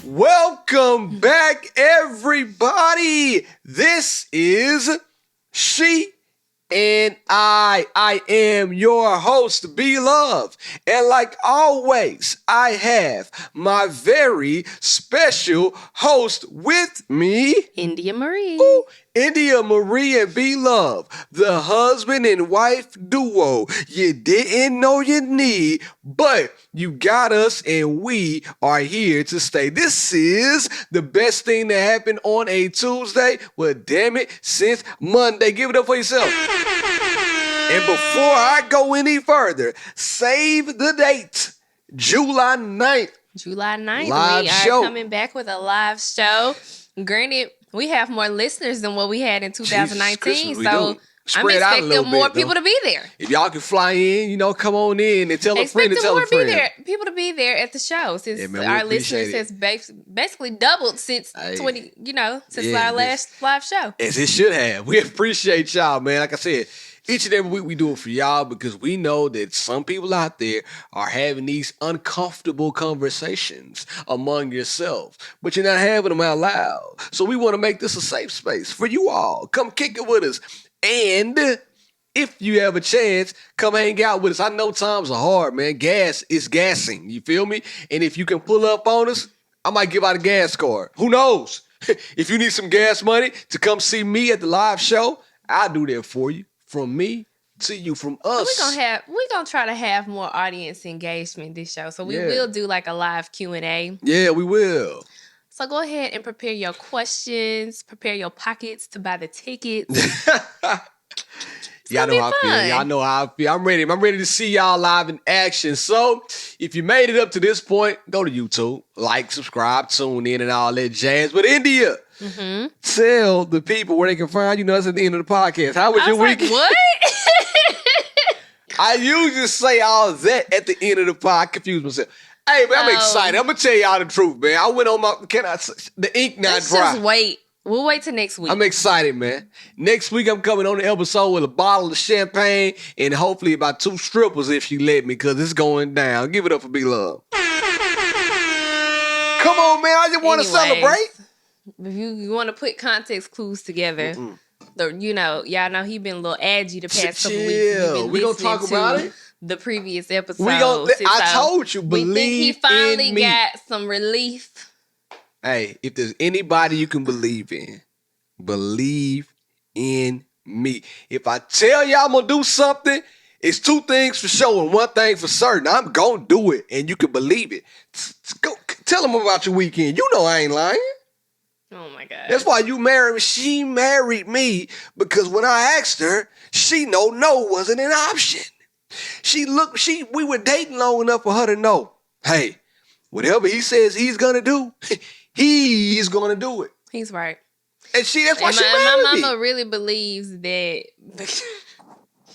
Welcome back, everybody. This is She and I am your host, B-Love. And like always, I have my very special host with me, India Marie. Ooh, India Marie and B-Love, the husband and wife duo you didn't know you need, but you got us and we are here to stay. This is the best thing that happened on a Tuesday. Well, damn it, since Monday. Give it up for yourself. And before I go any further, save the date, July 9th. July 9th, live we show. are coming back with a live show. Granted, we have more listeners than what we had in 2019, so I'm expecting more people to be there. If y'all can fly in, come on in and tell a friend to tell a friend. People to be there at the show since our listeners has basically doubled since since our last live show. As it should have. We appreciate y'all, man. Like I said, each and every week we do it for y'all because we know that some people out there are having these uncomfortable conversations among yourselves, but you're not having them out loud. So we want to make this a safe space for you all. Come kick it with us. And if you have a chance, come hang out with us. I know times are hard, man. Gas is gassing. You feel me? And if you can pull up on us, I might give out a gas card. Who knows? If you need some gas money to come see me at the live show, I'll do that for you. From me to you, from us. We're gonna try to have more audience engagement this show. So we will do like a live Q&A. Yeah, we will. So go ahead and prepare your questions, prepare your pockets to buy the tickets. Y'all know how I feel. Y'all know how I feel. I'm ready. I'm ready to see y'all live in action. So if you made it up to this point, go to YouTube, like, subscribe, tune in, and all that jazz. But India, tell the people where they can find you. Us at the end of the podcast. How was your weekend? What? I usually say all that at the end of the podcast. Confuse myself. Hey, man, I'm excited. I'm going to tell y'all the truth, man. I went on the ink not Let's dry. just wait. We'll wait till next week. I'm excited, man. Next week, I'm coming on the episode with a bottle of champagne and hopefully about 2 strippers if she let me, because it's going down. Give it up for B-Love. Come on, man. I just want to celebrate. If you want to put context clues together, y'all know he been a little aggy the past couple weeks. We going to talk about it. The previous episode. I told you, believe in me. We think he finally got some relief. Hey, if there's anybody you can believe in me. If I tell y'all I'm going to do something, it's 2 things for sure and 1 thing for certain. I'm going to do it, and you can believe it. Go tell them about your weekend. You know I ain't lying. Oh, my God. That's why you married me. She married me because when I asked her, she no wasn't an option. We were dating long enough for her to know, hey, whatever he says he's going to do, he's going to do it. He's right. And that's why she married me. My mama really believes that.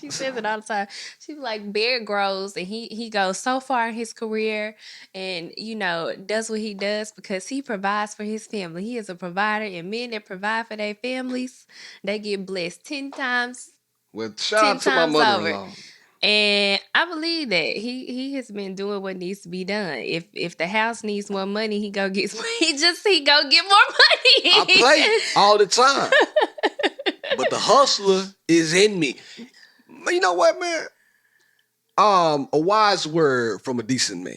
She says it all the time. She's like, Bear grows and he goes so far in his career and, does what he does because he provides for his family. He is a provider, and men that provide for their families, they get blessed 10 times. Well, shout out to my mother-in-law. And I believe that he has been doing what needs to be done. If the house needs more money, he go get more money. I play all the time. But the hustler is in me. You know what, man? A wise word from a decent man.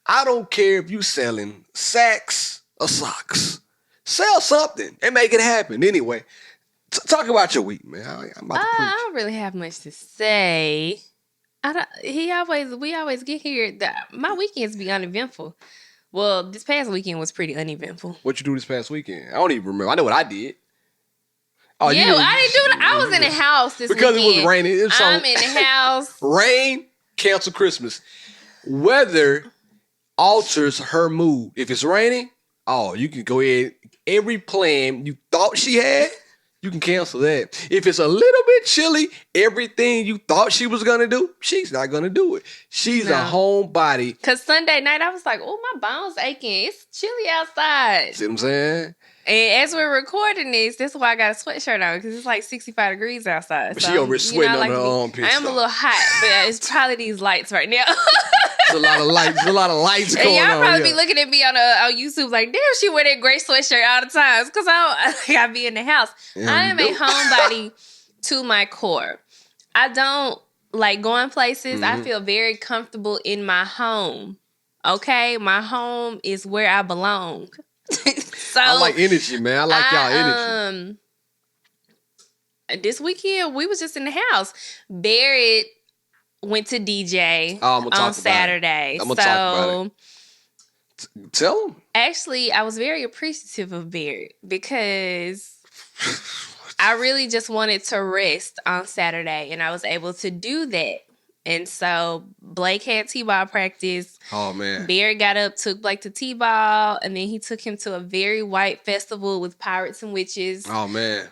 I don't care if you selling sacks or socks. Sell something and make it happen. Anyway, talk about your week, man. I'm about to preach. I don't really have much to say. We always get here. My weekends be uneventful. Well, this past weekend was pretty uneventful. What you do this past weekend? I don't even remember. I know what I did. Oh, yeah, I didn't do it. I was in the house this weekend. Because it was raining. I'm in the house. Rain, cancel Christmas. Weather alters her mood. If it's raining, you can go ahead. Every plan you thought she had, you can cancel that. If it's a little bit chilly, everything you thought she was going to do, she's not going to do it. She's a homebody. Because Sunday night, I was like, my bones aching. It's chilly outside. See what I'm saying? And as we're recording this, that's why I got a sweatshirt on because it's like 65 degrees outside. But she over here sweating on her armpits. I am a little hot, but it's probably these lights right now. There's a lot of lights. There's a lot of lights going on. And y'all probably be looking at me on YouTube like, damn, she wear that gray sweatshirt all the time. Because I be in the house. Yeah, I am a homebody to my core. I don't like going places. I feel very comfortable in my home. Okay? My home is where I belong. So I like energy, man. I like y'all energy. This weekend, we was just in the house. Barrett went to DJ on Saturday. I'm going to talk about it. Tell him. Actually, I was very appreciative of Barrett because I really just wanted to rest on Saturday, and I was able to do that. And so Blake had T-ball practice. Oh, man. Barrett got up, took Blake to T-ball, and then he took him to a very white festival with pirates and witches. Oh, man.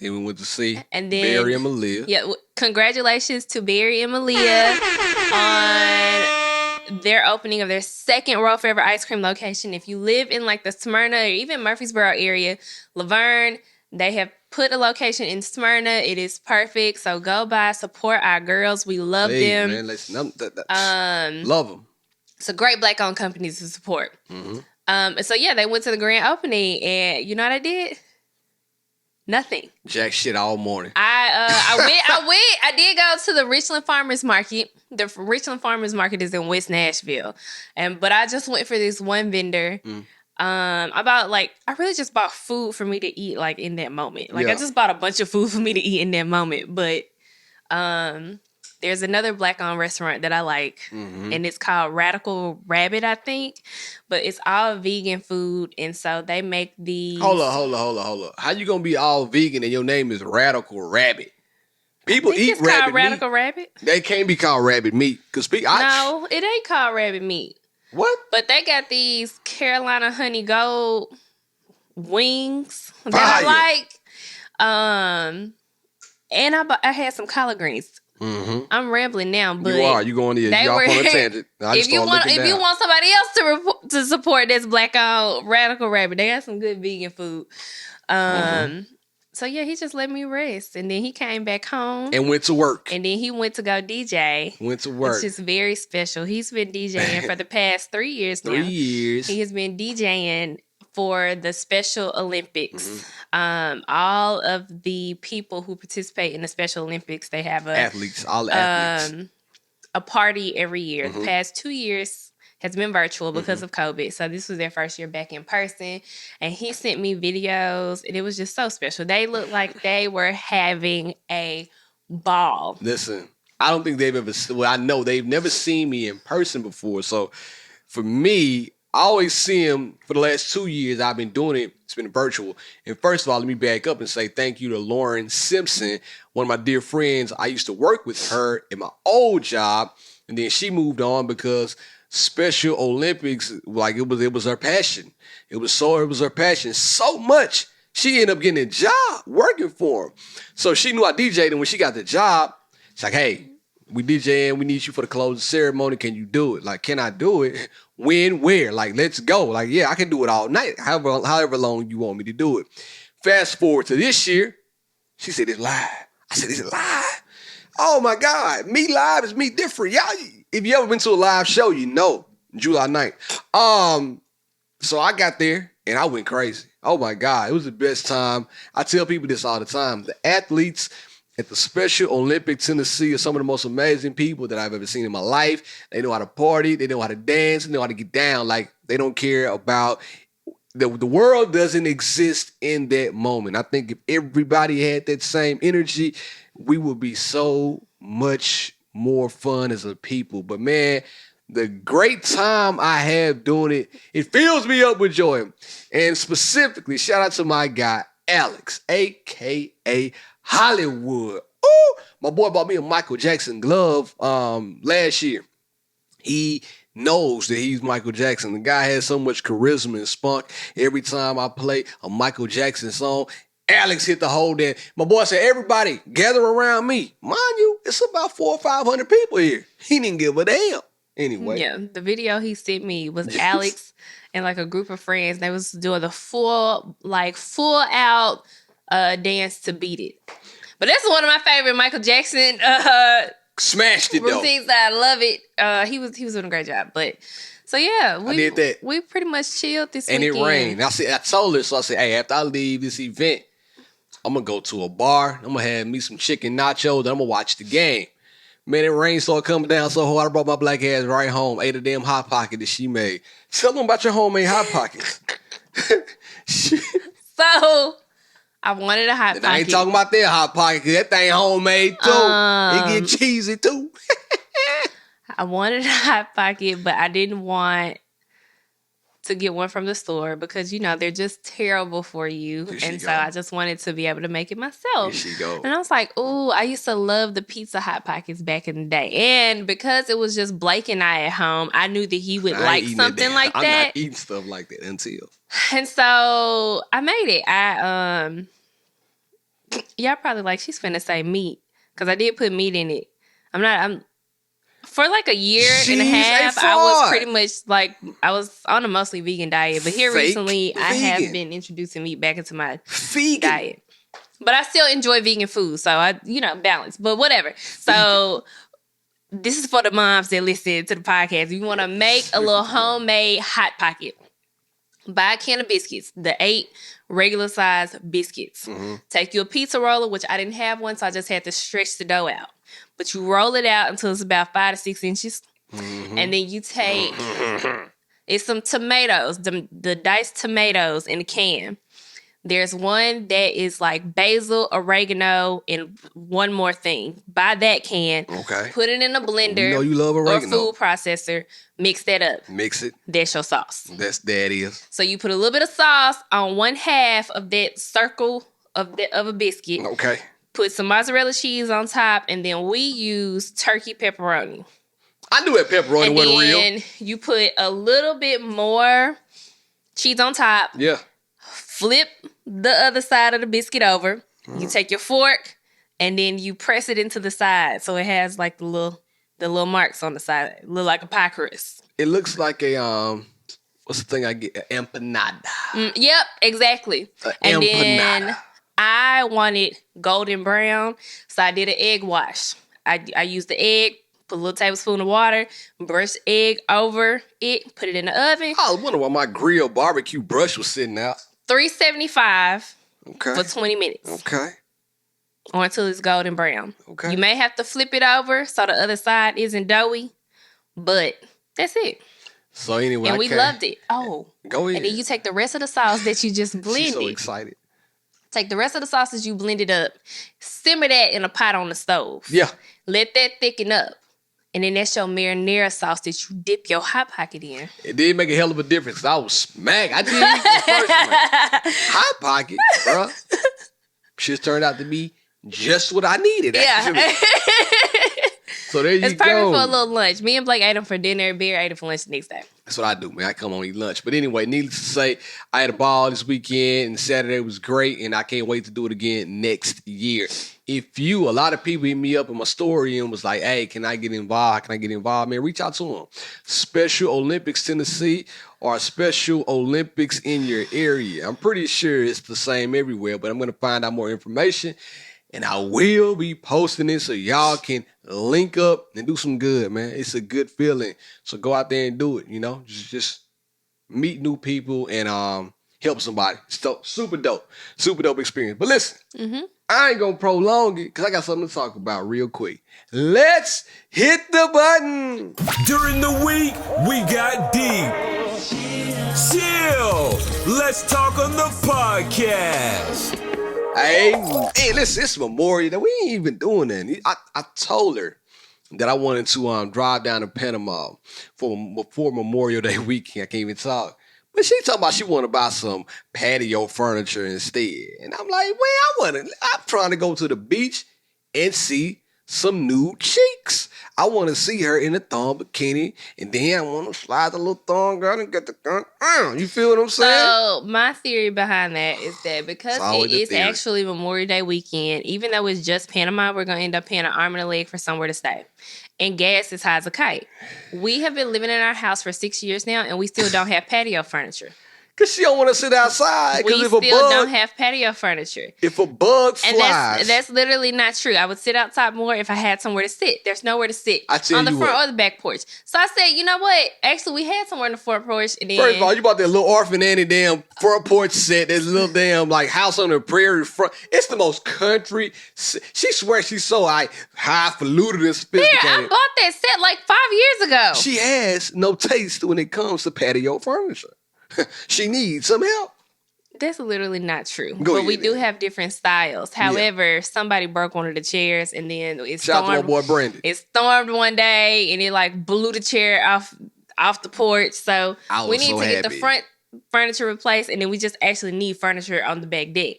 Then we went to see and then, Barry and Malia. Yeah, congratulations to Barry and Malia on their opening of their second Roll Forever ice cream location. If you live in like the Smyrna or even Murfreesboro area, Laverne, they have put a location in Smyrna. It is perfect. So go by, support our girls. We love them. Man, love them. It's a great black-owned company to support. So yeah, they went to the grand opening, and you know what I did? Nothing. Jack shit all morning. I did go to the Richland Farmers Market. The Richland Farmers Market is in West Nashville, but I just went for this one vendor. I really just bought food for me to eat like in that moment. I just bought a bunch of food for me to eat in that moment. But there's another black-owned restaurant that I like, and it's called Radical Rabbit, I think. But it's all vegan food, and so they make these. Hold up. How you gonna be all vegan and your name is Radical Rabbit? People eat rabbit meat. Radical Rabbit. They can't be called rabbit meat no, it ain't called rabbit meat. What? But they got these Carolina Honey Gold wings that I like. And I had some collard greens. I'm rambling now, but you are. You going to y'all on a tangent. If you want somebody else to support this black-owned Radical Rabbit, they got some good vegan food. So yeah, he just let me rest, and then he came back home and went to work, and then he went to go DJ. Went to work. It's just very special. He's been DJing for the past 3 years now. 3 years. He has been DJing for the Special Olympics. All of the people who participate in the Special Olympics, they have all athletes. A party every year. The past 2 years has been virtual because of COVID. So this was their first year back in person. And he sent me videos, and it was just so special. They looked like they were having a ball. Listen, I don't think I know they've never seen me in person before. So for me, I always see them for the last 2 years. I've been doing it. It's been virtual. And first of all, let me back up and say thank you to Lauren Simpson, one of my dear friends. I used to work with her in my old job, and then she moved on because Special Olympics, like it was her passion. It was her passion so much she ended up getting a job working for him. So she knew I DJ'd, and when she got the job, she's like, "Hey, we DJing. We need you for the closing ceremony. Can you do it? Like, can I do it? When, where? Like, let's go. Like, yeah, I can do it all night. However long you want me to do it." Fast forward to this year, she said it's live. I said, "Is it live? Oh my God, me live is me different, y'all." If you ever been to a live show, you know, July 9th. So I got there and I went crazy. Oh my God, it was the best time. I tell people this all the time. The athletes at the Special Olympics Tennessee are some of the most amazing people that I've ever seen in my life. They know how to party, they know how to dance, they know how to get down. Like, they don't care about the world doesn't exist in that moment. I think if everybody had that same energy, we would be so much more fun as a people. But man, the great time I have doing it, it fills me up with joy. And specifically, shout out to my guy, Alex, a.k.a. Hollywood. Ooh, my boy bought me a Michael Jackson glove last year. He knows that he's Michael Jackson. The guy has so much charisma and spunk. Every time I play a Michael Jackson song, Alex hit the whole damn. My boy said, "Everybody gather around me." Mind you, it's about 400 or 500 people here. He didn't give a damn. Anyway. Yeah, the video he sent me was Alex and like a group of friends. They was doing the full out dance to Beat It. But that's one of my favorite Michael Jackson Smashed it though. routines that I love it. He was doing a great job. But so yeah, I did that. We pretty much chilled this and weekend. it rained. I told her, so I said, hey, after I leave this event, I'm gonna go to a bar. I'm gonna have me some chicken nachos. And I'm gonna watch the game. Man, it rain started coming down so hard. I brought my black ass right home. Ate a damn Hot Pocket that she made. Tell them about your homemade Hot Pockets. So I wanted a Hot Pocket. I ain't talking about that Hot Pocket because that thing homemade too. It get cheesy too. I wanted a Hot Pocket, but I didn't want to get one from the store because, you know, they're just terrible for you. And so I just wanted to be able to make it myself. Here she go. And I was like, ooh, I used to love the pizza Hot Pockets back in the day. And because it was just Blake and I at home, I knew that he would like something like that. I'm not eating stuff like that until. And so I made it. Y'all probably like, she's finna say meat because I did put meat in it. For like a year and a half, I was pretty much like, I was on a mostly vegan diet. But here recently, I have been introducing meat back into my diet. But I still enjoy vegan food. So I, balance. But whatever. So this is for the moms that listen to the podcast. If you want to make a little homemade Hot Pocket, buy a can of biscuits, the 8 regular size biscuits. Mm-hmm. Take you a pizza roller, which I didn't have one, so I just had to stretch the dough out. But you roll it out until it's about 5 to 6 inches. Mm-hmm. And then you take it's some tomatoes, the diced tomatoes in a can. There's one that is like basil, oregano, and one more thing. Buy that can. Okay. Put it in a blender you love oregano. or food processor. Mix that up. Mix it. That's your sauce. That is. So you put a little bit of sauce on one half of that circle of a biscuit. Okay. Put some mozzarella cheese on top, and then we use turkey pepperoni. I knew that pepperoni wasn't real. And then you put a little bit more cheese on top. Yeah. Flip the other side of the biscuit over. You take your fork, and then you press it into the side, so it has like the little marks on the side. It look like a pie crust. It looks like a what's the thing I get? An empanada. Yep, exactly. And empanada. Then I wanted golden brown, so I did an egg wash. I used the egg, put a little tablespoon of water, brush the egg over it, put it in the oven. I was wondering why my grill barbecue brush was sitting out. 375 for 20 minutes. Okay. Or until it's golden brown. Okay. You may have to flip it over so the other side isn't doughy, but that's it. So anyway, and we loved it. Oh, go ahead. And then you take the rest of the sauce that you just blended. She's so excited. Take the rest of the sauces you blended up, simmer that in a pot on the stove. Yeah. Let that thicken up. And then that's your marinara sauce that you dip your Hot Pocket in. It did make a hell of a difference. I was smacked. I didn't eat the first one. Hot Pocket, bro. Shit turned out to be just what I needed, actually. Yeah. So there you go. It's perfect for a little lunch. Me and Blake ate them for dinner. Bear ate them for lunch the next day. That's what I do, man. I come home and eat lunch. But anyway, needless to say, I had a ball this weekend, and Saturday was great, and I can't wait to do it again next year. A lot of people hit me up in my story and was like, hey, can I get involved? Can I get involved? Man, reach out to them. Special Olympics Tennessee or Special Olympics in your area. I'm pretty sure it's the same everywhere, but I'm going to find out more information. And I will be posting it so y'all can link up and do some good, man. It's a good feeling. So go out there and do it, Just meet new people and help somebody. So, super dope. Super dope experience. But listen, I ain't going to prolong it because I got something to talk about real quick. Let's hit the button. During the week, we got deep. Chill. Let's talk on the podcast. Hey, listen, it's Memorial Day. We ain't even doing that. I told her that I wanted to drive down to Panama for Memorial Day weekend. I can't even talk. But she talking about she want to buy some patio furniture instead. And I'm like, I'm trying to go to the beach and see some nude cheeks. I want to see her in a thong bikini, and then I want to slide the little thong girl and get the gun. You feel what I'm saying? So my theory behind that is that because it is actually Memorial Day weekend, even though it's just Panama, we're going to end up paying an arm and a leg for somewhere to stay. and gas is high as a kite. We have been living in our house for 6 years now, and we still don't have patio furniture. Because she don't want to sit outside. We still don't have patio furniture. If a bug flies. And that's literally not true. I would sit outside more if I had somewhere to sit. There's nowhere to sit on the front or the back porch. So I said, you know what? Actually, we had somewhere in the front porch. And then, first of all, you bought that little Orphan Annie damn front porch set. That little damn like house on the prairie front. It's the most country. She swears she's so highfalutin and sophisticated. Yeah, I bought that set like 5 years ago. She has no taste when it comes to patio furniture. She needs some help. That's literally not true. But we do have different styles. However, somebody broke one of the chairs and then it stormed. Shout out to my boy Brandon. It stormed one day and it like blew the chair off the porch. So we need to get the front furniture replaced, and then we just actually need furniture on the back deck.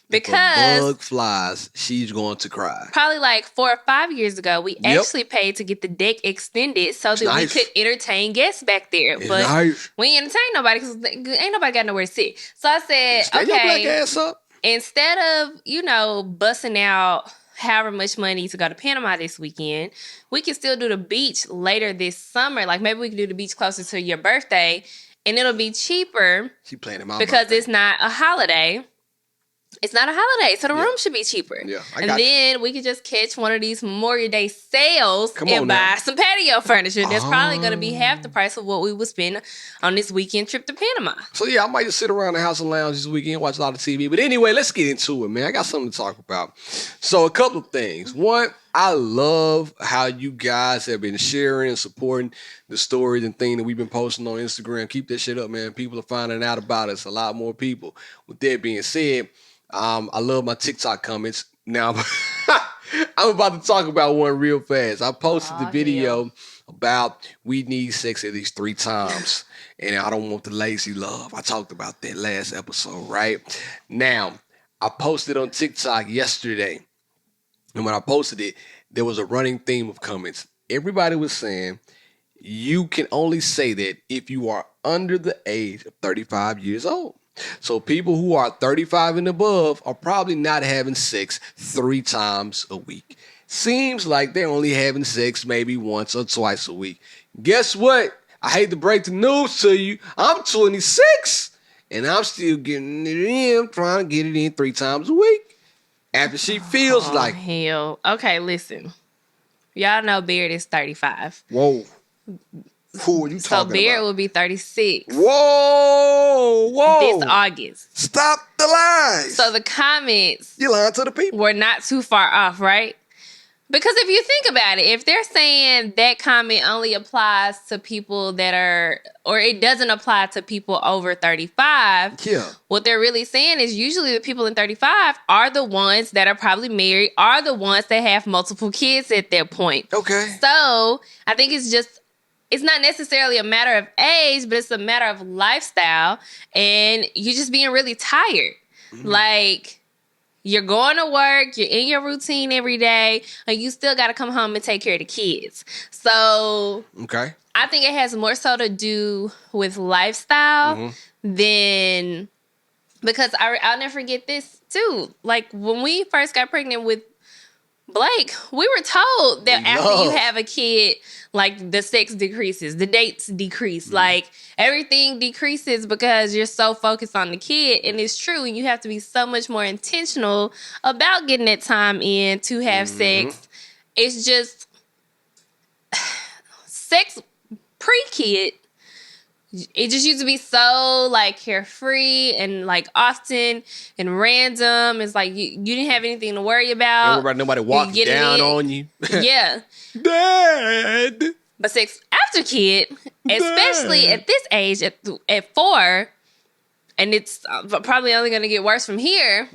Because if a bug flies, she's going to cry. Probably like 4 or 5 years ago, we actually paid to get the deck extended so that we could entertain guests back there. But we ain't entertain nobody because ain't nobody got nowhere to sit. So I said, Stand your black ass up. Instead of, busting out however much money to go to Panama this weekend, we can still do the beach later this summer. Like maybe we can do the beach closer to your birthday, and it'll be cheaper. She planning my because birthday. It's not a holiday. It's not a holiday, so the room should be cheaper. Yeah, and then we could just catch one of these Memorial Day sales and buy some patio furniture. That's probably going to be half the price of what we would spend on this weekend trip to Panama. So yeah, I might just sit around the house and lounge this weekend, watch a lot of TV. But anyway, let's get into it, man. I got something to talk about. So a couple of things. One, I love how you guys have been sharing and supporting the stories and things that we've been posting on Instagram. Keep that shit up, man. People are finding out about us. A lot more people. With that being said, I love my TikTok comments. Now, I'm about to talk about one real fast. I posted the video about we need sex at least 3 times. And I don't want the lazy love. I talked about that last episode, right? Now, I posted on TikTok yesterday. And when I posted it, there was a running theme of comments. Everybody was saying, you can only say that if you are under the age of 35 years old. So people who are 35 and above are probably not having sex 3 times a week. Seems like they're only having sex maybe once or twice a week. Guess what? I hate to break the news to you. I'm 26 and I'm still getting it in, trying to get it in 3 times a week after she feels like. Hell. Okay, listen. Y'all know Beard is 35. Whoa. Who are you talking about? So Beard will be 36. Whoa. This August. Stop the lies. So the comments. You lying to the people. Were not too far off, right? Because if you think about it, if they're saying that comment only applies to people that are, or it doesn't apply to people over 35, what they're really saying is usually the people in 35 are the ones that are probably married, are the ones that have multiple kids at that point. Okay. So I think it's not necessarily a matter of age, but it's a matter of lifestyle. And you're just being really tired. Mm-hmm. Like, you're going to work, you're in your routine every day, and you still got to come home and take care of the kids. So I think it has more so to do with lifestyle than... Because I'll never forget this, too. Like, when we first got pregnant with Blake, we were told that after you have a kid, like, the sex decreases, the dates decrease, like, everything decreases because you're so focused on the kid. And it's true, and you have to be so much more intentional about getting that time in to have sex. It's just sex pre-kid. It just used to be so, like, carefree and, like, often and random. It's like you didn't have anything to worry about. Don't worry about nobody walking down on you. Yeah. Dad. But sex after kid, especially at this age, at 4, and it's probably only going to get worse from here,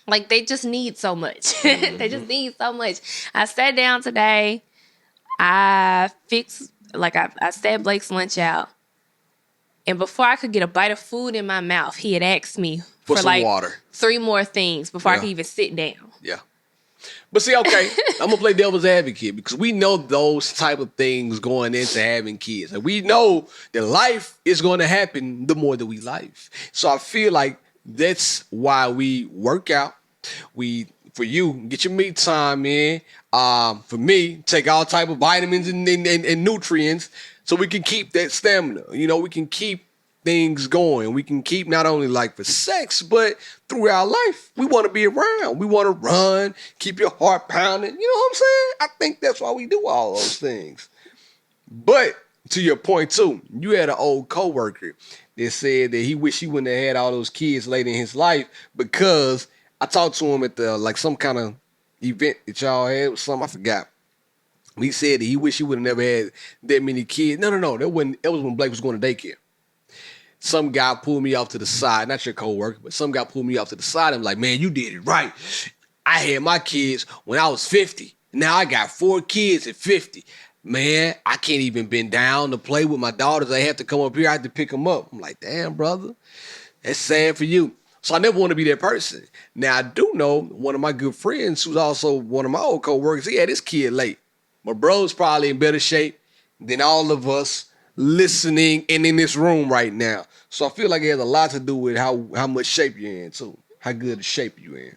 like, they just need so much. They just need so much. I sat down today. I stabbed Blake's lunch out. And before I could get a bite of food in my mouth, he had asked me for some like water. 3 more things before I could even sit down. Yeah. But see, okay, I'm going to play devil's advocate because we know those type of things going into having kids. And we know that life is going to happen the more that we life. So I feel like that's why we work out. We for you, get your me time in. For me, take all type of vitamins and nutrients so we can keep that stamina. You know, we can keep things going. We can keep not only like for sex, but throughout life. We want to be around. We want to run, keep your heart pounding. You know what I'm saying? I think that's why we do all those things. But to your point too, you had an old coworker that said that he wished he wouldn't have had all those kids later in his life because I talked to him at the like some kind of event that y'all had or something. I forgot. He said that he wished he would have never had that many kids. No. That was when Blake was going to daycare. Some guy pulled me off to the side, not your coworker, but some guy pulled me off to the side and was like, man, you did it right. I had my kids when I was 50. Now I got 4 kids at 50. Man, I can't even bend down to play with my daughters. I have to come up here. I have to pick them up. I'm like, damn, brother, that's sad for you. So I never want to be that person. Now, I do know one of my good friends who's also one of my old coworkers, he had his kid late. My bro's probably in better shape than all of us listening and in this room right now. So I feel like it has a lot to do with how much shape you're in, too. How good a shape you in.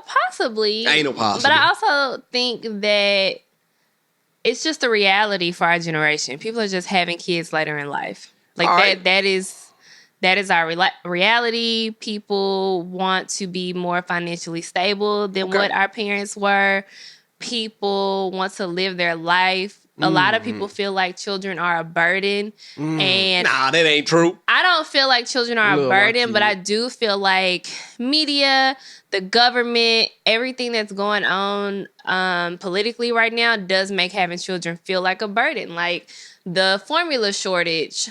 Possibly. Ain't no possible. But I also think that it's just a reality for our generation. People are just having kids later in life. Like right. that is our reality. People want to be more financially stable than what our parents were. People want to live their life. A lot of people feel like children are a burden. And nah, that ain't true. I don't feel like children are a burden, but I do feel like media, the government, everything that's going on politically right now does make having children feel like a burden. Like the formula shortage,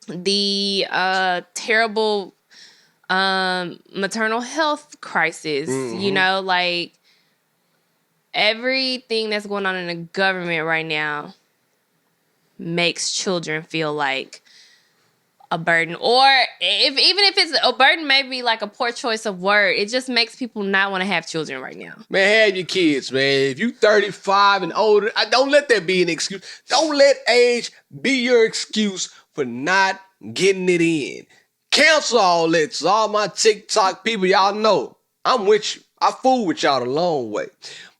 the terrible maternal health crisis, you know, like everything that's going on in the government right now makes children feel like a burden. Or even if it's a burden, maybe like a poor choice of word, it just makes people not want to have children right now. Man, have your kids, man. If you 35 and older, don't let that be an excuse. Don't let age be your excuse for not getting it in. Cancel all that. So all my TikTok people, y'all know I'm with you. I fool with y'all the long way.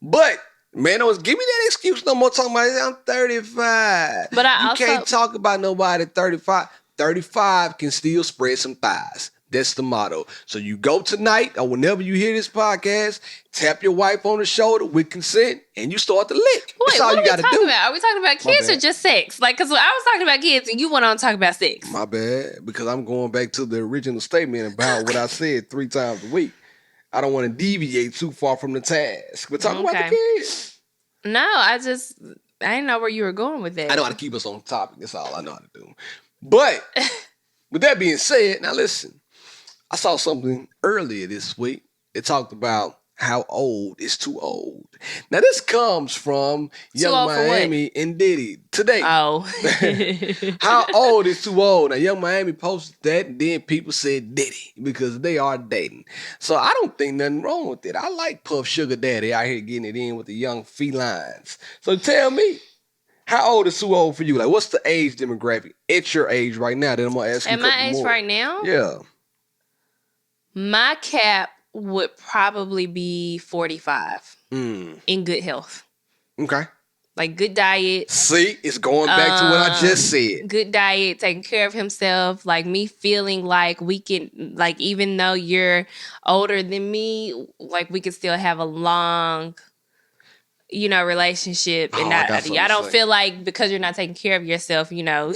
But, man, don't give me that excuse no more talking about I'm 35. But you can't talk about nobody 35. 35 can still spread some thighs. That's the motto. So you go tonight or whenever you hear this podcast, tap your wife on the shoulder with consent and you start to lick. That's all you got to do. About? Are we talking about kids or just sex? Like, because I was talking about kids and you went on to talk about sex. My bad. Because I'm going back to the original statement about what I said 3 times a week. I don't want to deviate too far from the task. But talk about the kids. No, I didn't know where you were going with that. I know how to keep us on topic. That's all I know how to do. But with that being said, now listen. I saw something earlier this week. It talked about how old is too old. Now this comes from Young Miami and Diddy today. Oh. How old is too old? Now Young Miami posted that and then people said Diddy because they are dating. So I don't think nothing wrong with it. I like Puff Sugar Daddy out here getting it in with the young felines. So tell me, how old is too old for you? Like what's the age demographic at your age right now? Then I'm going to ask you a couple more. At my age right now? Yeah. My cap would probably be 45 in good health. Okay. Like good diet. See, it's going back to what I just said. Good diet, taking care of himself, like me feeling like we can, like even though you're older than me, like we can still have a long, you know, relationship. And I don't feel like because you're not taking care of yourself, you know,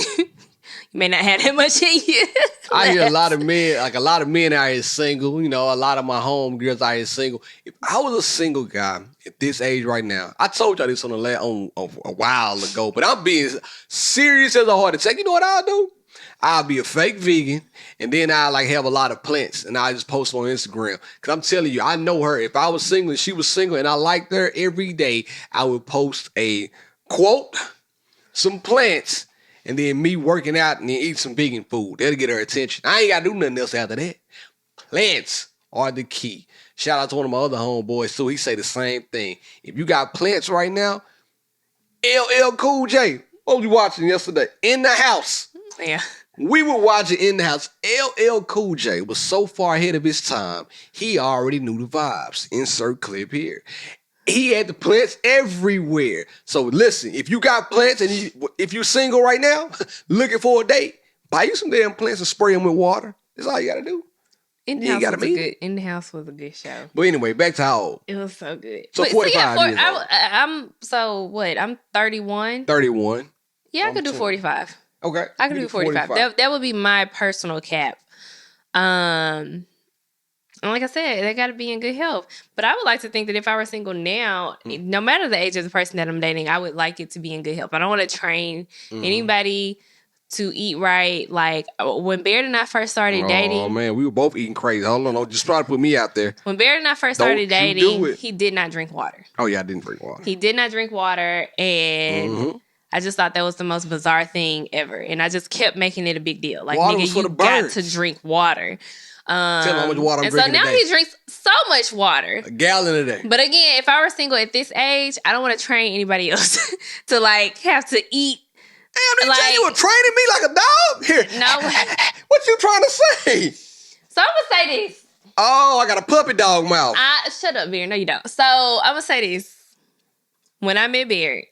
you may not have that much in you. I hear a lot of men out here single. You know, a lot of my homegirls out here single. If I was a single guy at this age right now, I told y'all this on a while ago, but I'm being serious as a heart attack. You know what I'll do? I'll be a fake vegan, and then I'll like have a lot of plants, and I just post on Instagram. Because I'm telling you, I know her. If I was single and she was single and I liked her every day, I would post a quote, some plants, and then me working out and then eat some vegan food. That'll get her attention. I ain't got to do nothing else after that. Plants are the key. Shout out to one of my other homeboys, too. He say the same thing. If you got plants right now, LL Cool J, what was you watching yesterday? In the House. Yeah. We were watching In the House. LL Cool J was so far ahead of his time, he already knew the vibes. Insert clip here. He had the plants everywhere. So listen, if you got plants and if you're single right now, looking for a date, buy you some damn plants and spray them with water. That's all you got to do. In the House was a good show. But anyway, back to how old? It was so good. So 45 years old. I'm 31. 31. Yeah, I could do 45. Okay. I could do 45. That would be my personal cap. And like I said, they got to be in good health. But I would like to think that if I were single now, no matter the age of the person that I'm dating, I would like it to be in good health. I don't want to train anybody to eat right. Like when Baird and I first started dating. Oh man, we were both eating crazy. Hold on, just try to put me out there. When Baird and I first started dating, he did not drink water. Oh yeah, I didn't drink water. He did not drink water, and I just thought that was the most bizarre thing ever. And I just kept making it a big deal. Like, water nigga, you got to drink water. Tell him how much water I'm drinking. So now he drinks so much water. A gallon a day. But again, if I were single at this age, I don't want to train anybody else to like have to eat. Damn, DJ, you were training me like a dog? Here. No. What you trying to say? So I'm going to say this. Oh, I got a puppy dog mouth. Shut up, Beard. No, you don't. So I'm going to say this. When I met Beard,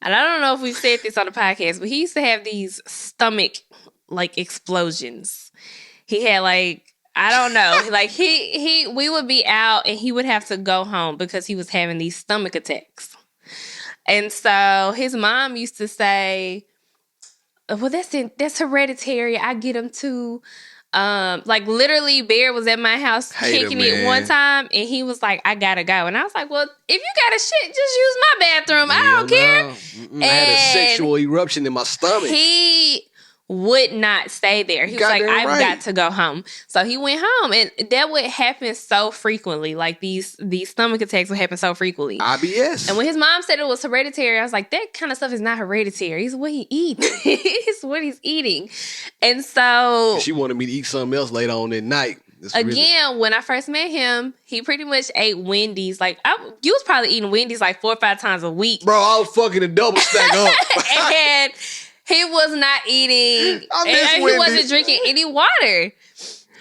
and I don't know if we've said this on the podcast, but he used to have these stomach like explosions. He had like, I don't know, like we would be out and he would have to go home because he was having these stomach attacks. And so his mom used to say, well, that's hereditary. I get them too. Like literally Bear was at my house kicking it one time and he was like, I gotta go. And I was like, well, if you gotta shit, just use my bathroom. I don't care. I had a sexual eruption in my stomach. He would not stay there. He was like, I've got to go home. So he went home, and that would happen so frequently. Like these stomach attacks would happen so frequently. IBS. And when his mom said it was hereditary, I was like, that kind of stuff is not hereditary. It's what he eats. It's what he's eating. And so she wanted me to eat something else later on that night. When I first met him, he pretty much ate Wendy's. Like, you was probably eating Wendy's like 4 or 5 times a week. Bro, I was fucking a double stack up. And he was not eating, and he wasn't drinking any water.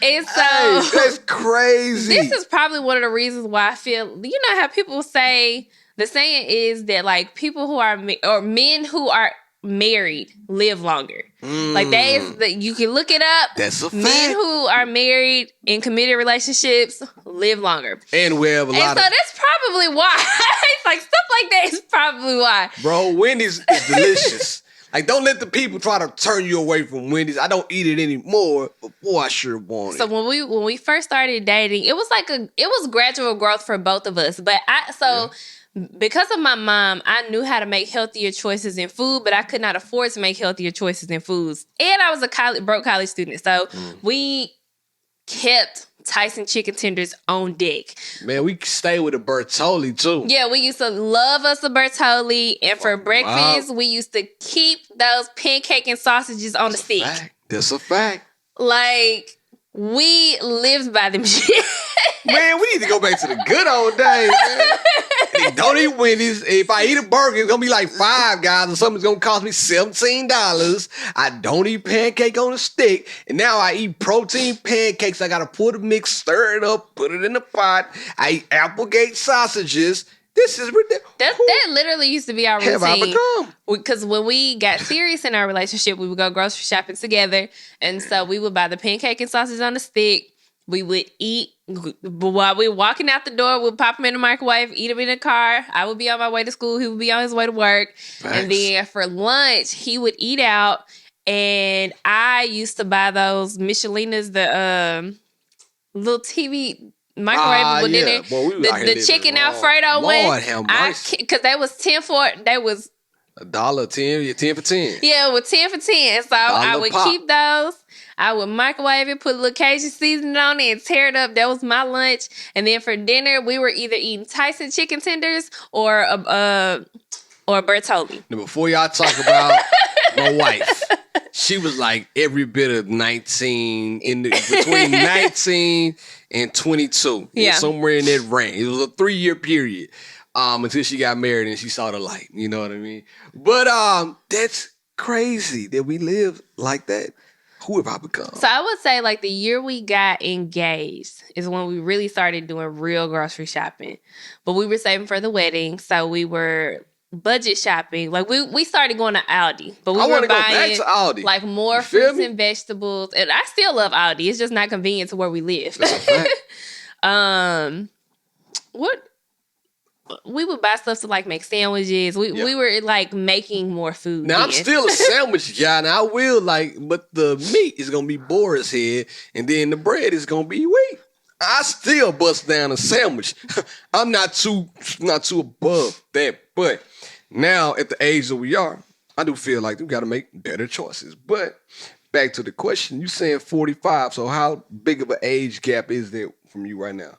And so, hey, that's crazy. This is probably one of the reasons why I feel, you know how people say, the saying is that like people who are, or men who are married live longer. Like that is, you can look it up. That's a fact. Men who are married in committed relationships live longer. And we have a lot of. So that's probably why. It's like stuff like that is probably why. Bro, Wendy's is delicious. Like, don't let the people try to turn you away from Wendy's. I don't eat it anymore, but boy, I sure want it. So when we first started dating, it was gradual growth for both of us. But because of my mom, I knew how to make healthier choices in food, but I could not afford to make healthier choices in foods. And I was a broke college student, so we kept Tyson chicken tenders on deck. Man, we stay with a Bertolli too. Yeah, we used to love us a Bertolli, and for breakfast, we used to keep those pancake and sausages on the stick. That's a fact. Like, we lived by them shit. Man, we need to go back to the good old days, man. Don't eat Wendy's. If I eat a burger, it's gonna be like $5, and something's gonna cost me $17. I don't eat pancake on a stick, and now I eat protein pancakes. I gotta pour the mix, stir it up, put it in the pot. I eat Applegate sausages. This is ridiculous. That literally used to be our routine. Have I become? Because when we got serious in our relationship, we would go grocery shopping together, and so we would buy the pancake and sausage on the stick. We would eat while we were walking out the door. We'd pop them in the microwave, eat them in the car. I would be on my way to school. He would be on his way to work. Thanks. And then for lunch, he would eat out. And I used to buy those Michelinas, the little TV microwave with dinner. The chicken Alfredo one. Because that was 10 for, that was $1.10, 10 for 10. Yeah, with 10 for 10. So I would keep those. I would microwave it, put a little Cajun seasoning on it, and tear it up. That was my lunch. And then for dinner, we were either eating Tyson chicken tenders or Bertolli. Now, before y'all talk about my wife, she was like every bit of 19, between 19 and 22. Yeah. Somewhere in that range. It was a 3-year period until she got married and she saw the light. You know what I mean? But that's crazy that we live like that. Who have I become? So I would say like the year we got engaged is when we really started doing real grocery shopping. But we were saving for the wedding, so we were budget shopping. Like we started going to Aldi, but we I were want to go back buying to Aldi. like more You feel fruits me? and vegetables. And I still love Aldi. It's just not convenient to where we live. That's a fact. What we would buy stuff to like make sandwiches. We were like making more food. Now, I'm then. still a sandwich guy. Now, I will but the meat is going to be Boar's head, and then the bread is going to be wheat. I still bust down a sandwich. I'm not too above that. But now, at the age that we are, I do feel like we got to make better choices. But back to the question, you saying 45, so how big of an age gap is there from you right now?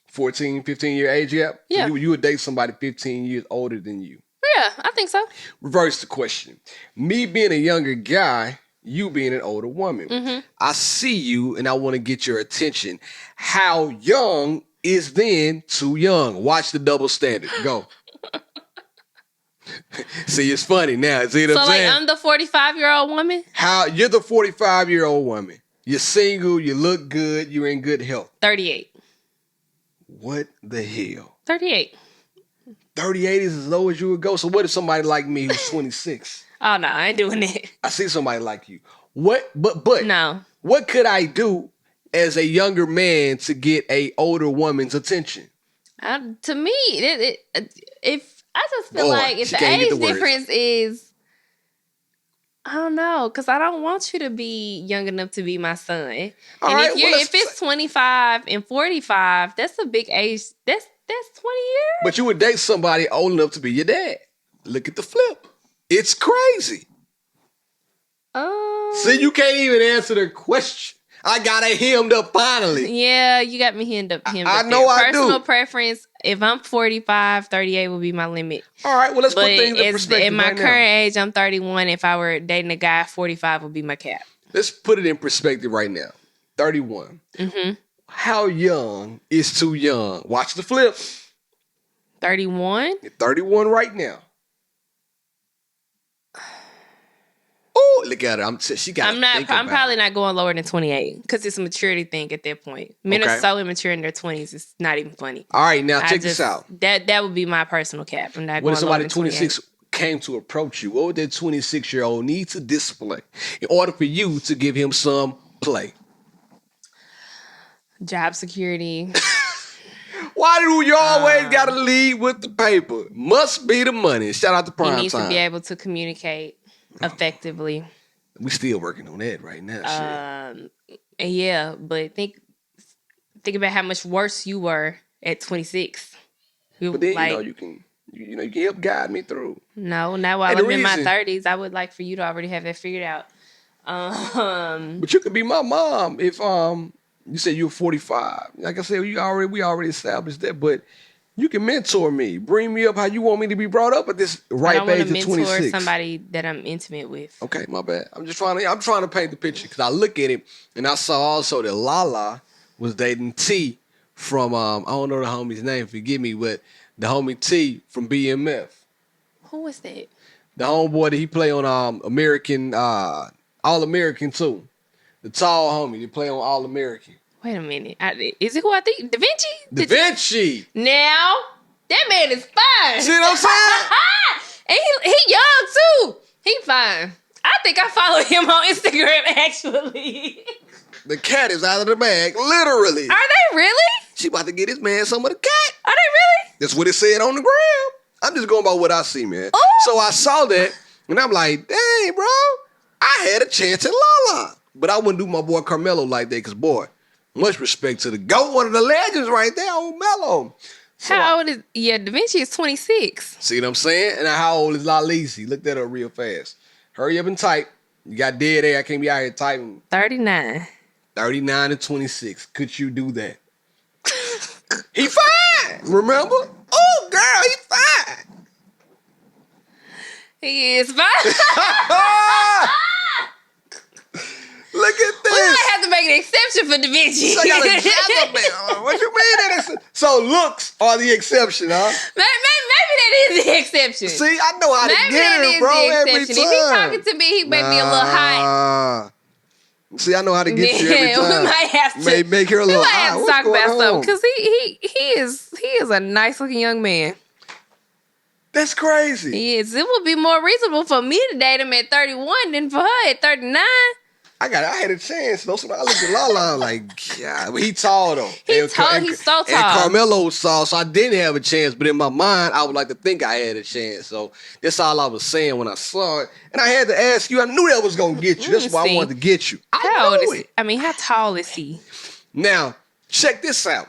14, 15-year age gap? Yeah. So you would date somebody 15 years older than you. Yeah, I think so. Reverse the question. Me being a younger guy, you being an older woman. Mm-hmm. I see you and I want to get your attention. How young is then too young? Watch the double standard. Go. See, it's funny now. See what I'm saying? I'm the 45-year-old woman? How you're the 45-year-old woman. You're single, you look good, you're in good health. 38. What the hell? 38. 38 is as low as you would go. So what if somebody like me who's 26? Oh, no, I ain't doing that. I see somebody like you. But No. what could I do as a younger man to get a older woman's attention? To me, if I just feel Boy, like if she the can't get age the words. difference is, I don't know, because I don't want you to be young enough to be my son. And All right, if it's 25 and 45, that's a big age. That's 20 years. But you would date somebody old enough to be your dad. Look at the flip. It's crazy. See, you can't even answer the question. I got it hemmed up finally. Yeah, you got me hemmed up. I know I do. Personal preference, if I'm 45, 38 would be my limit. All right, well, let's But put things in perspective at my right current now. age, I'm 31. If I were dating a guy, 45 would be my cap. Let's put it in perspective right now. 31. Mm-hmm. How young is too young? Watch the flip. 31? You're 31 right now. Oh, look at her. She got. I'm probably not going lower than 28 because it's a maturity thing at that point. Men Okay. are so immature in their 20s, it's not even funny. All right, now check this out. That would be my personal cap. I'm not What going if somebody lower than 26 came to approach you? What would that 26-year-old need to display in order for you to give him some play? Job security. Why do you always got to lead with the paper? Must be the money. Shout out to He Prime needs Time. to be able to communicate effectively. We still working on that right now. Yeah, but think about how much worse you were at 26. But then you can help guide me through. No, now while And the I'm in my reason- 30s, I would like for you to already have that figured out. But you could be my mom if you said you're 45. Like I said, we already established that. But you can mentor me, bring me up how you want me to be brought up at this I ripe don't want age to of mentor 26. somebody that I'm intimate with. Okay, my bad. I'm trying to paint the picture because I look at it and I saw also that LaLa was dating T from I don't know the homie's name, forgive me, but the homie T from BMF. Who was that? The homeboy that he play on American All American too. The tall homie, he play on All American. Wait a minute. Is it who I think? Davinci? Davinci. Now, that man is fine. See what I'm saying? And he young too. He fine. I think I follow him on Instagram actually. The cat is out of the bag, literally. Are they really? She about to get his man some of the cat. Are they really? That's what it said on the gram. I'm just going by what I see, man. Oh. So I saw that, and I'm like, dang, bro, I had a chance at LaLa. But I wouldn't do my boy Carmelo like that, because, boy, much respect to the GOAT, one of the legends right there, old Melo. So How old is... Yeah, Davinci is 26. see what I'm saying? And how old is LaLeezy? Look that up real fast. Hurry up and type. You got dead air. I can't be out here typing. 39. 39 and 26. Could you do that? He fine, remember? Oh, girl, he fine. He is fine. Look at We this. might have to make make an exception for Davinci. So I got a Jezebel. What you mean? So looks are the exception, huh? Maybe that is the exception. See, I know how to Maybe get that her, is bro, the every exception. time. If he's talking to me, he may be a little hot. See, I know how to get you every time. We might have to make her a little hot. to What's talk going about on? something because he is a nice looking young man. That's crazy. He is. It would be more reasonable for me to date him at 31 than for her at 39. I had a chance though. So I looked at LaLa, I'm like, yeah, but he tall though. He's so tall. And Carmelo's tall, so I didn't have a chance. But in my mind, I would like to think I had a chance. So that's all I was saying when I saw it. And I had to ask you. I knew that was gonna get you. That's why I wanted to get you. How old is he? I mean, how tall is he? Now, check this out.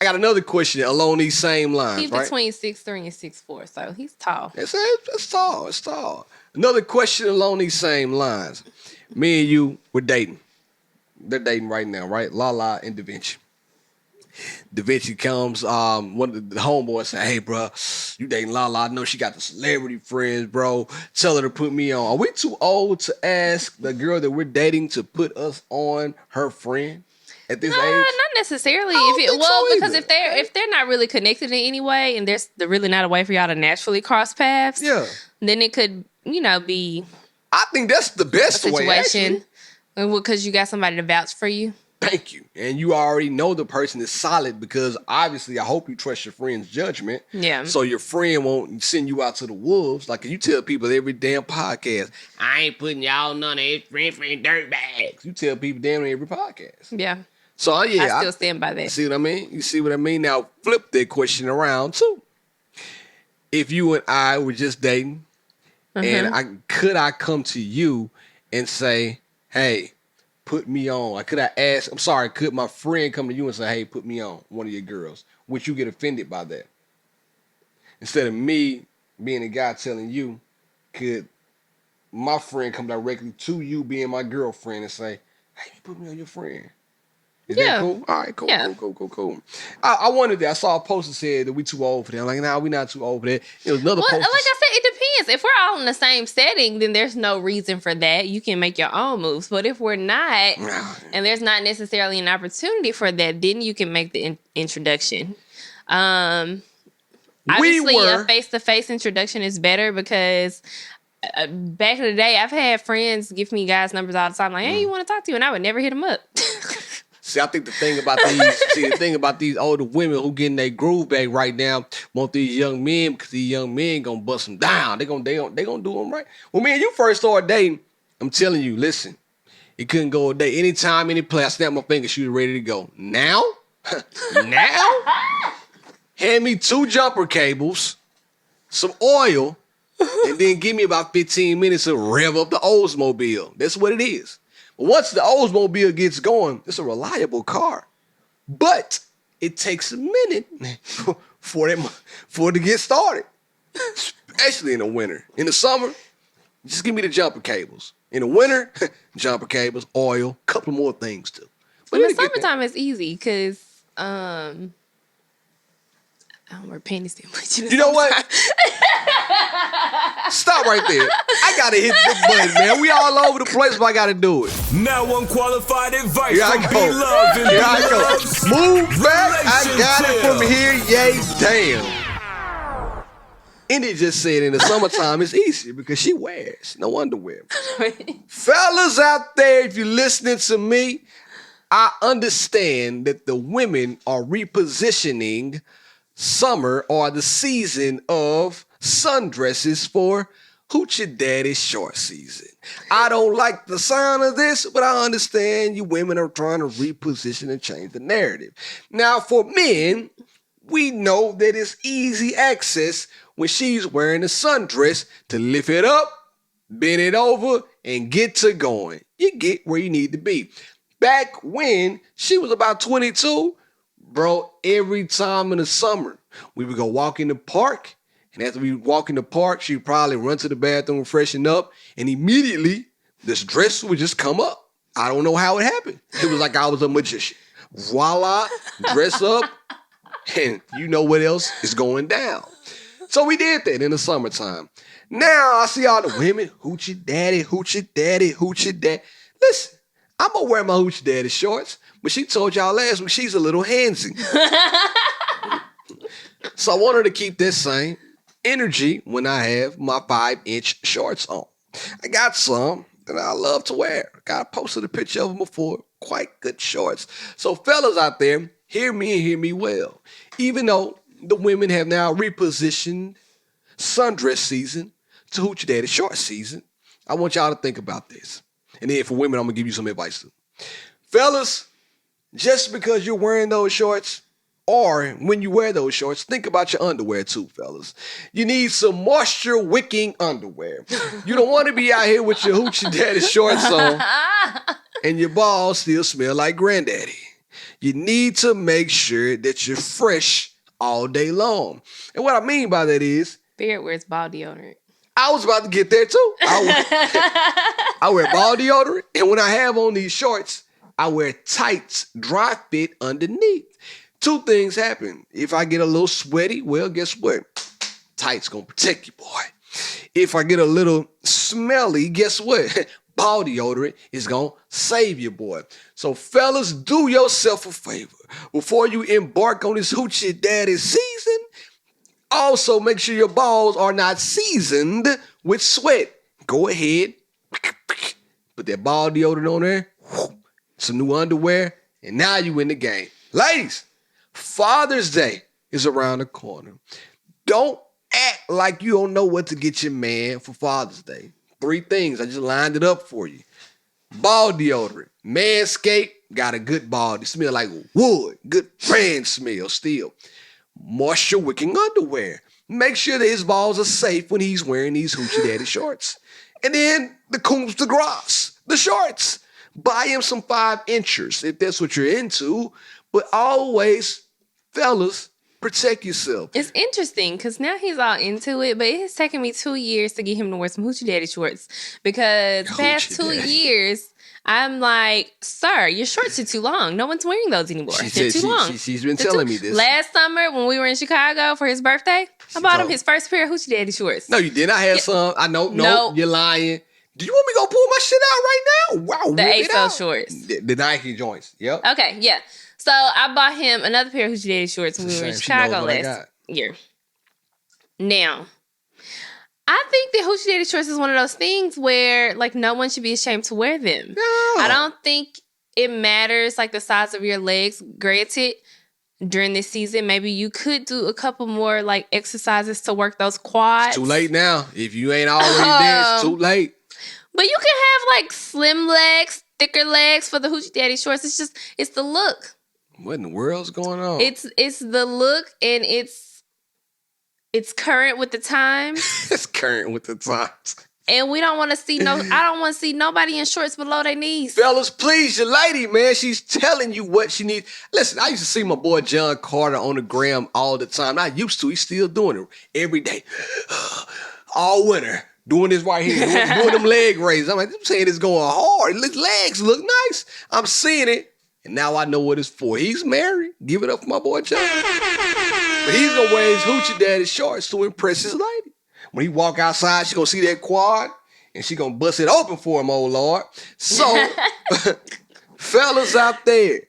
I got another question along these same lines. He's between 6'3" and 6'4", so he's tall. It's tall. It's tall. Another question along these same lines. Me and you, we're dating. They're dating right now, right? LaLa and Davinci. Davinci comes, one of the homeboys say, hey, bro, you dating LaLa. I know she got the celebrity friends, bro. Tell her to put me on. Are we too old to ask the girl that we're dating to put us on her friend at this age? Not necessarily. Because if they're not really connected in any way and there's really not a way for y'all to naturally cross paths, then it could, be I think that's the best way, situation. Because you got somebody to vouch for you. Thank you. And you already know the person is solid because obviously I hope you trust your friend's judgment. Yeah. So your friend won't send you out to the wolves. Like you tell people every damn podcast, I ain't putting y'all none of his friend dirtbags. You tell people damn near every podcast. Yeah. So yeah. I still stand by that. See what I mean? You see what I mean? Now flip that question around too. If you and I were just dating, and could I come to you and say, hey, put me on? Like, could my friend come to you and say, hey, put me on one of your girls? Would you get offended by that? Instead of me being a guy telling you, could my friend come directly to you being my girlfriend and say, hey, put me on your friend? Is that cool? All right, cool, cool. I wondered that. I saw a post that said that we too old for that. I'm like, nah, we not too old for that. It was another post. Like I said, it depends. If we're all in the same setting, then there's no reason for that. You can make your own moves. But if we're not, and there's not necessarily an opportunity for that, then you can make the introduction. Obviously, a face-to-face introduction is better because back in the day, I've had friends give me guys' numbers all the time. Like, hey, you want to talk to you? And I would never hit them up. See, I think the thing about these older women who getting their groove back right now want these young men because these young men gonna bust them down. They gonna do them right. When me and you first started dating, I'm telling you, listen, it couldn't go a day. Anytime, any place, I snap my fingers, she was ready to go. Now, hand me 2 jumper cables, some oil, and then give me about 15 minutes to rev up the Oldsmobile. That's what it is. Once the Oldsmobile gets going, it's a reliable car. But it takes a minute for it to get started, especially in the winter. In the summer, just give me the jumper cables. In the winter, jumper cables, oil, couple more things too. But in the summertime, it's easy because I don't wear panties too much. You know what? Stop right there. I gotta hit the button, man. We all over the place, but I gotta do it. Now unqualified advice Here I from go. B-Love and Here I go. B-Love's Move back. I got it from relationship. here. Yay, damn. And it just said in the summertime it's easier because she wears no underwear. Fellas out there, if you're listening to me, I understand that the women are repositioning summer or the season of sundresses for Hoochie Daddy short season. I don't like the sound of this, but I understand you women are trying to reposition and change the narrative. Now, for men, we know that it's easy access when she's wearing a sundress to lift it up, bend it over, and get to going. You get where you need to be. Back when she was about 22, bro, every time in the summer, we would go walk in the park. And after we walk in the park, she'd probably run to the bathroom, freshen up, and immediately this dress would just come up. I don't know how it happened. It was like I was a magician. Voila, dress up, and you know what else is going down. So we did that in the summertime. Now I see all the women, Hoochie Daddy, Hoochie Daddy, Hoochie Daddy. Listen, I'm going to wear my Hoochie Daddy shorts, but she told y'all last week she's a little handsy. So I want her to keep that same energy when I have my 5-inch shorts on. I got some that I love to wear. I posted a picture of them before. Quite good shorts. So fellas out there, hear me and hear me well. Even though the women have now repositioned Sundress season to Hoochie Daddy short season, I want y'all to think about this. And then for women, I'm going to give you some advice too. Fellas, just because you're wearing those shorts, or when you wear those shorts, think about your underwear too, fellas. You need some moisture wicking underwear. You don't want to be out here with your Hoochie Daddy shorts on and your balls still smell like granddaddy. You need to make sure that you're fresh all day long. And what I mean by that is, Beard wears ball deodorant. I was about to get there too. I wear ball deodorant, and when I have on these shorts, I wear tights, dry fit underneath. Two things happen. If I get a little sweaty, well, guess what? Tights gonna protect you, boy. If I get a little smelly, guess what? Ball deodorant is gonna save you, boy. So fellas, do yourself a favor. Before you embark on this Hoochie Daddy season, also make sure your balls are not seasoned with sweat. Go ahead, put that ball deodorant on there, some new underwear, and now you in the game. Ladies, Father's Day is around the corner. Don't act like you don't know what to get your man for Father's Day. 3 things. I just lined it up for you. Ball deodorant. Manscaped got a good ball. They smell like wood. Good brand smell still. Moisture wicking underwear. Make sure that his balls are safe when he's wearing these Hoochie Daddy shorts. And then the coups de grace, the shorts. Buy him some 5-inchers if that's what you're into. But always, fellas, protect yourself. It's interesting because now he's all into it, but it has taken me 2 years to get him to wear some Hoochie Daddy shorts because past 2 years, I'm like, sir, your shorts are too long. No one's wearing those anymore. They're too long. She's been telling me this. Last summer when we were in Chicago for his birthday, I bought him his first pair of Hoochie Daddy shorts. No, you didn't. I had some. I know. No, you're lying. Do you want me to go pull my shit out right now? Wow. The ASO shorts. The Nike joints. Yep. Okay, yeah. So I bought him another pair of Hoochie Daddy shorts when we were in Chicago last year. Now, I think that Hoochie Daddy shorts is one of those things where like no one should be ashamed to wear them. No. I don't think it matters like the size of your legs. Granted, during this season, maybe you could do a couple more like exercises to work those quads. It's too late now. If you ain't already there, it's too late. But you can have like slim legs, thicker legs for the Hoochie Daddy shorts. It's the look. What in the world's going on? It's the look and it's current with the times. It's current with the times. And we don't want to see I don't want to see nobody in shorts below their knees. Fellas, please, your lady, man, she's telling you what she needs. Listen, I used to see my boy John Carter on the gram all the time. Not used to, he's still doing it every day. All winter. Doing this right here, doing them leg raises. I'm like, I'm saying it's going hard. His legs look nice. I'm seeing it. And now I know what it's for. He's married. Give it up for my boy John. But he's going to wear his Hoochie Daddy shorts to impress his lady. When he walk outside, she going to see that quad, and she going to bust it open for him, oh Lord. So, fellas out there,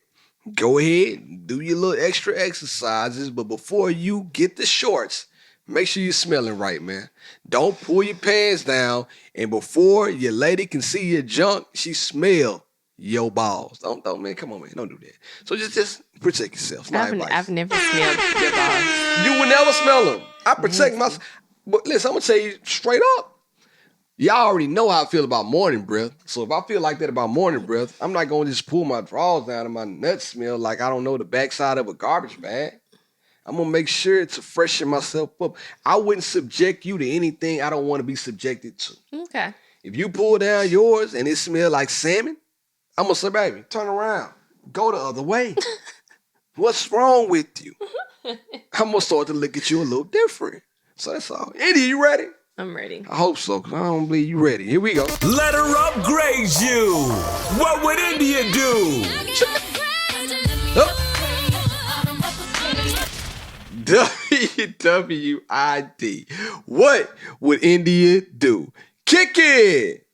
go ahead and do your little extra exercises. But before you get the shorts, make sure you're smelling right, man. Don't pull your pants down, and before your lady can see your junk, she smell your balls. Don't, man, come on, man, don't do that. So just protect yourself. I've never smelled your balls. You will never smell them. I protect myself. But listen, I'm gonna tell you straight up. Y'all already know how I feel about morning breath. So if I feel like that about morning breath, I'm not gonna just pull my drawers down and my nuts smell like I don't know the backside of a garbage bag. I'm going to make sure to freshen myself up. I wouldn't subject you to anything I don't want to be subjected to. Okay. If you pull down yours and it smells like salmon, I'm going to say, baby, turn around. Go the other way. What's wrong with you? I'm going to start to look at you a little different. So that's all. Indy, you ready? I'm ready. I hope so, because I don't believe you ready. Here we go. Let her upgrade you. What would India do? WWID. What would India do? Kick it.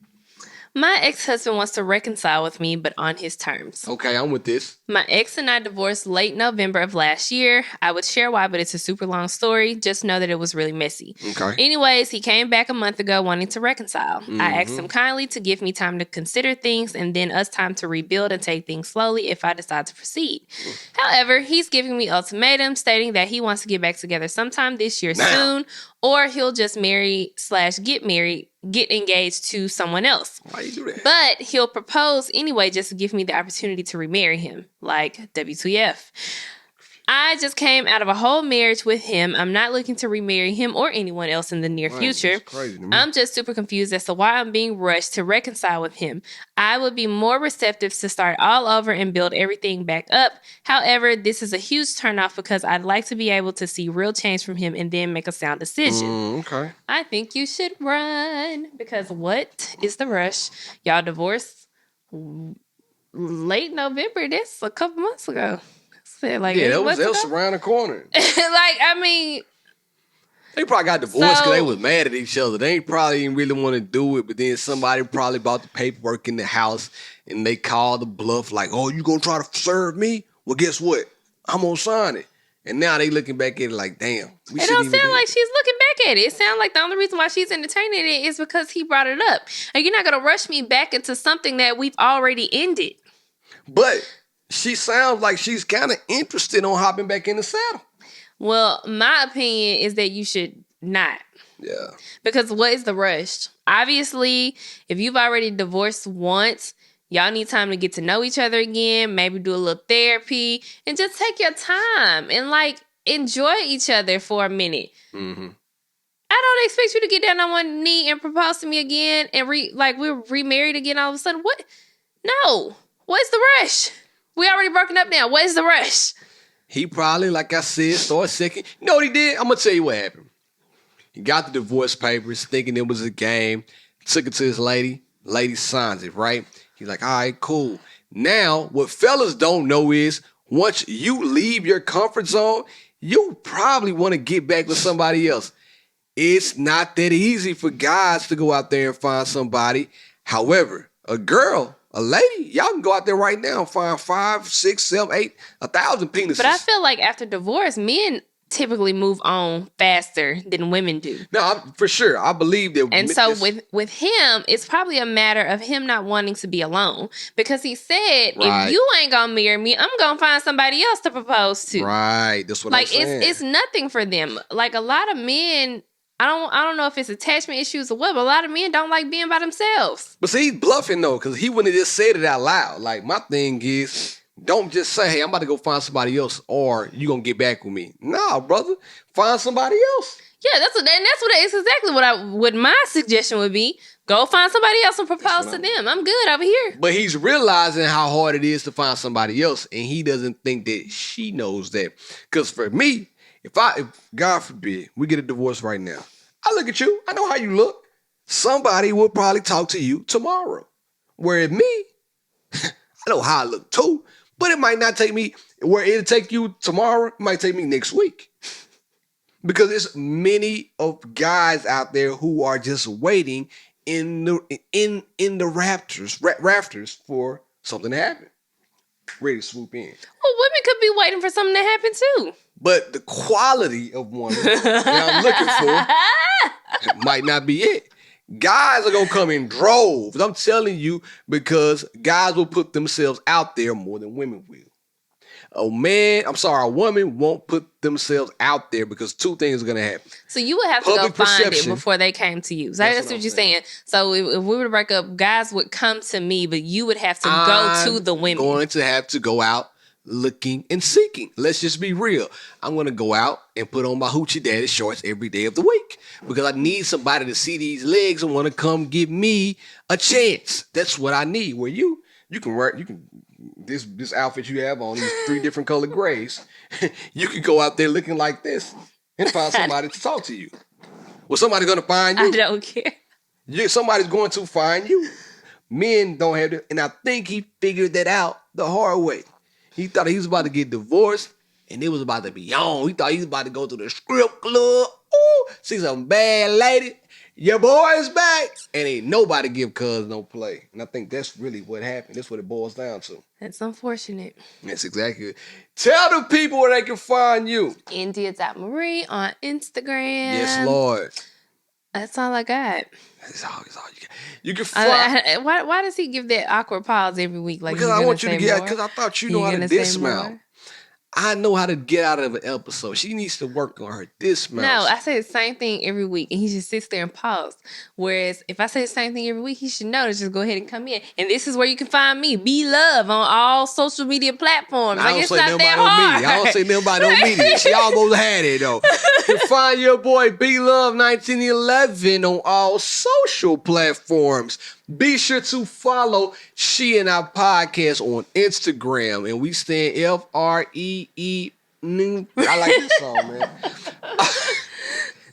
My ex-husband wants to reconcile with me, but on his terms. Okay, I'm with this. My ex and I divorced late November of last year. I would share why, but it's a super long story. Just know that it was really messy. Okay. Anyways, he came back a month ago wanting to reconcile. I asked him kindly to give me time to consider things and then us time to rebuild and take things slowly if I decide to proceed. However, he's giving me ultimatums stating that he wants to get back together sometime this year soon, or he'll just get engaged to someone else. Why you do that? But he'll propose anyway just to give me the opportunity to remarry him. Like, WTF. I just came out of a whole marriage with him. I'm not looking to remarry him or anyone else in the near future. That's crazy to me. I'm just super confused as to why I'm being rushed to reconcile with him. I would be more receptive to start all over and build everything back up. However, this is a huge turnoff because I'd like to be able to see real change from him and then make a sound decision. Okay. I think you should run because what is the rush? Y'all divorced late November. That's a couple months ago. Like Yeah, that was around the corner. I mean, they probably got divorced because they was mad at each other. They probably didn't really want to do it, but then somebody probably bought the paperwork in the house and they called the bluff like, oh, you gonna try to serve me? Well, guess what? I'm gonna sign it. And now they looking back at it like, damn. It don't sound like she's looking back at it. It sounds like the only reason why she's entertaining it is because he brought it up. And you're not gonna rush me back into something that we've already ended. But she sounds like she's kind of interested on hopping back in the saddle. Well, my opinion is that you should not. Yeah. Because what is the rush? Obviously, if you've already divorced once, y'all need time to get to know each other again, maybe do a little therapy, and just take your time and, like, enjoy each other for a minute. Mm-hmm. I don't expect you to get down on one knee and propose to me again and, we're remarried again all of a sudden. What? No. What's the rush? We already broken up now. What is the rush? He probably, like I said, started second. You know what he did? I'm going to tell you what happened. He got the divorce papers thinking it was a game. Took it to his lady. Lady signs it, right? He's like, all right, cool. Now, what fellas don't know is once you leave your comfort zone, you probably want to get back with somebody else. It's not that easy for guys to go out there and find somebody. However, a lady, y'all can go out there right now and find 5, 6, 7, 8, 1,000 penises. But I feel like after divorce, men typically move on faster than women do. No, for sure. I believe that. And so with him, it's probably a matter of him not wanting to be alone. Because he said, if you ain't gonna marry me, I'm gonna find somebody else to propose to. Right. That's what I'm saying. It's nothing for them. Like a lot of men, I don't know if it's attachment issues or what, but a lot of men don't like being by themselves. But see, he's bluffing though, because he wouldn't have just said it out loud. Like, my thing is, don't just say, hey, I'm about to go find somebody else or you gonna get back with me. Nah, brother. Find somebody else. Yeah, it's exactly what my suggestion would be. Go find somebody else and propose to them. I'm good over here. But he's realizing how hard it is to find somebody else, and he doesn't think that she knows that. Because for me, if God forbid, we get a divorce right now, I look at you, I know how you look. Somebody will probably talk to you tomorrow. Whereas me, I know how I look too, but it might not take me where it'll take you tomorrow. It might take me next week. Because there's many of guys out there who are just waiting in the rafters for something to happen. Ready to swoop in. Well, women could be waiting for something to happen too. But the quality of woman that I'm looking for might not be it. Guys are going to come in droves. I'm telling you, because guys will put themselves out there more than women will. A woman won't put themselves out there because two things are going to happen. So you would have to go find it before they came to you. So that's what you're saying. So if we were to break up, guys would come to me, but you would have to go to the women. I'm going to have to go out looking and seeking. Let's just be real. I'm going to go out and put on my Hoochie Daddy shorts every day of the week because I need somebody to see these legs and want to come give me a chance. That's what I need. Where you can wear, this outfit you have on, these 3 different colored grays, you can go out there looking like this and find somebody to talk to you. Well, somebody's going to find you. I don't care. Somebody's going to find you. Men don't have to, and I think he figured that out the hard way. He thought he was about to get divorced, and it was about to be on. He thought he was about to go to the strip club, see some bad lady. Your boy is back, and ain't nobody give cuz no play. And I think that's really what happened. That's what it boils down to. That's unfortunate. That's exactly it. Tell the people where they can find you. India.Marie on Instagram. Yes, Lord. That's all I got. That's all you got. You can find. Why does he give that awkward pause every week? Like, Because I want you to get. Because I thought you know how to dismount. I know how to get out of an episode. She needs to work on her dismount. No, I say the same thing every week, and he just sits there and pause. Whereas if I say the same thing every week, he should know to just go ahead and come in. And this is where you can find me, Be Love, on all social media platforms. I don't say nothing about no media. I don't say nothing about no media. She almost had it though. You can find your boy Be Love 1911 on all social platforms. Be sure to follow She and I Podcast on Instagram. And we stand FREE. I like this song, man.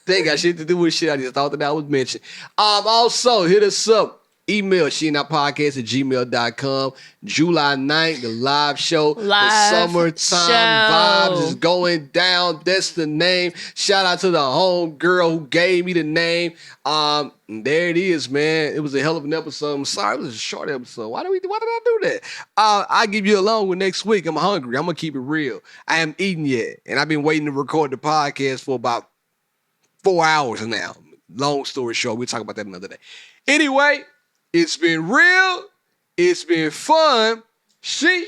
They ain't got shit to do with shit. I just thought that was mentioned. Also, hit us up. Email sheandipodcast@gmail.com. July 9th, the live show. The summertime vibes is going down. That's the name. Shout out to the home girl who gave me the name. There it is, man. It was a hell of an episode. I'm sorry, it was a short episode. Why did I do that? I'll give you a long one next week. I'm hungry. I'm gonna keep it real. I haven't eaten yet, and I've been waiting to record the podcast for about 4 hours now. Long story short, we'll talk about that another day. Anyway, it's been real. It's been fun. She.